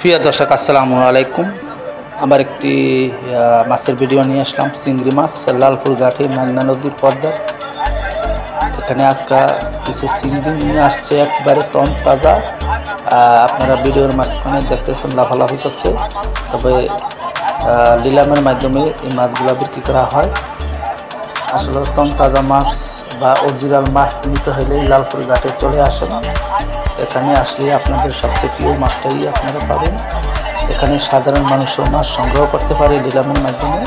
প্রিয় দর্শক আসসালামু আলাইকুম। আবার একটি মাছের ভিডিও নিয়ে আসলাম। চিংড়ি মাছ, লালপুর ঘাটে মেঘনা নদীর পদ্মা। এখানে আজকে কিছু চিংড়ি নিয়ে আসছে, একবারে টন তাজা। আপনারা ভিডিওর মাঝখানে দেখতেছেন লাফালাফি করছে, তবে নিলামের মাধ্যমে এই মাছগুলো বিক্রি করা হয়। আসলে টন তাজা মাছ বা অরিজিনাল মাছ নিতে হলে লালপুর ঘাটে চলে আসেন। এখানে আসলে আপনাদের সবচেয়ে প্রিয় মাছটাই আপনারা পাবেন। এখানে সাধারণ মানুষও মাছ সংগ্রহ করতে পারে নিলামের মাধ্যমে।